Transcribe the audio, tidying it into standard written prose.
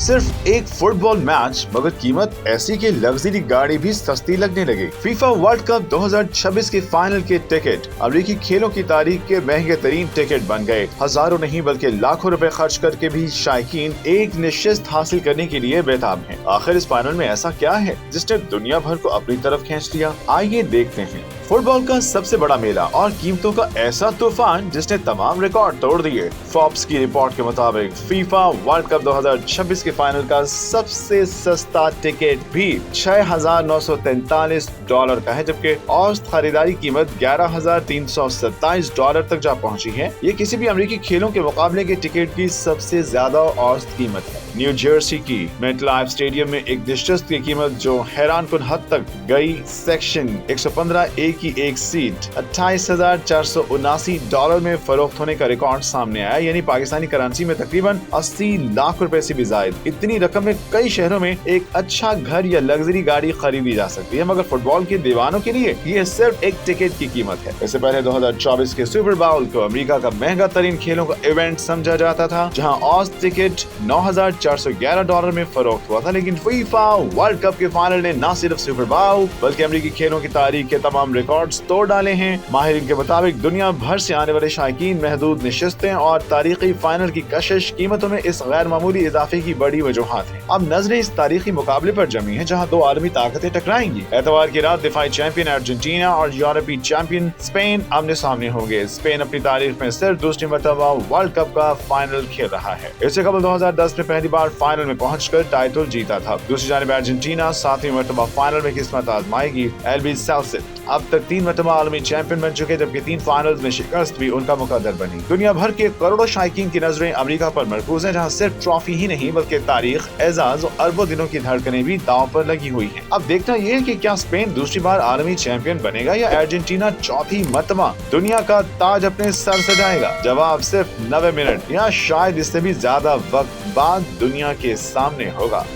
सिर्फ एक football match, मगर कीमत ऐसी कि लग्जरी गाड़ी भी सस्ती लगने लगी। फीफा वर्ल्ड कप 2026 के फाइनल के टिकट अमेरिकी खेलों की तारीख के महंगे तरीन टिकट बन गए। हजारों नहीं बल्कि लाखों रुपए खर्च करके भी शायकीन एक निश्चित हासिल करने के लिए बेताब हैं। आखिर इस फाइनल में ऐसा क्या है जिसने दुनिया भर को अपनी तरफ खींच लिया? आइए देखते हैं। फुटबॉल का सबसे बड़ा मेला और कीमतों का ऐसा तूफान जिसने तमाम रिकॉर्ड तोड़ दिए। फोर्ब्स की रिपोर्ट के मुताबिक फीफा वर्ल्ड कप 2026 के फाइनल का सबसे सस्ता टिकट भी $6,943 का है, जबकि औसत खरीदारी कीमत $11,327 तक जा पहुंची है। ये किसी भी अमेरिकी खेलों के मुकाबले के टिकट की सबसे ज्यादा औसत कीमत है। न्यू जर्सी की मेटलाइफ स्टेडियम में एक दिलचस्प की कीमत जो हैरानकुन हद तक गई। सेक्शन 115A की एक सीट $28,479 में फरोख्त होने का रिकॉर्ड सामने आया, यानी पाकिस्तानी करेंसी में तकरीबन 80 लाख रुपए से भी ज्यादा। इतनी रकम में कई शहरों में एक अच्छा घर या लग्जरी गाड़ी खरीदी जा सकती है, मगर फुटबॉल के दीवानों के लिए ये सिर्फ एक टिकट की कीमत है। इससे पहले 2024 के सुपर बाउल को अमेरिका का महंगा तरीन खेलों का इवेंट समझा जाता था, जहां औसत टिकट $9,411 में फरोख्त हुआ था। लेकिन फीफा वर्ल्ड कप के फाइनल ने न सिर्फ सुपर बाउल बल्कि अमेरिकी खेलों की तारीख के तमाम रिकॉर्ड्स तोड़ डाले हैं। माहिरीन के मुताबिक दुनिया भर से आने वाले शायकीन, महदूद नशिस्तें और तारीखी फाइनल की कशिश कीमतों में इस गैर मामूली इजाफे की बड़ी वजूहात है। अब नजरें इस तारीखी मुकाबले पर जमी है जहां दो आलमी ताकतें टकराएंगी। एतवार की रात दिफाई चैंपियन अर्जेंटीना और यूरोपीय चैंपियन स्पेन आमने सामने होंगे। स्पेन अपनी तारीख में सिर्फ दूसरी मरतबा वर्ल्ड कप का फाइनल खेल रहा है। इससे कबल 2010 में पहली बार फाइनल में पहुंचकर टाइटल जीता था। दूसरी जानिब अर्जेंटीना 7वीं मरतबा फाइनल में किस्मत आजमाएगी। एल्बी सेल्सिट अब तक 3 मरतबा आलमी चैंपियन बन चुके, जबकि 3 फाइनल्स में शिकस्त भी उनका मुकद्दर बनी। दुनिया भर के करोड़ों शायकीन की नजरें अमेरिका पर मरकूज हैं, जहां सिर्फ ट्रॉफी ही नहीं बल्कि तारीख, एजाज और अरबों दिनों की धड़कनें भी दांव पर लगी हुई हैं। अब देखना ये है कि क्या स्पेन दूसरी बार आलमी चैंपियन बनेगा या अर्जेंटीना चौथी मरतबा दुनिया का ताज अपने सर सजाएगा। जवाब सिर्फ 90 मिनट या शायद इससे भी ज्यादा वक्त बाद दुनिया के सामने होगा।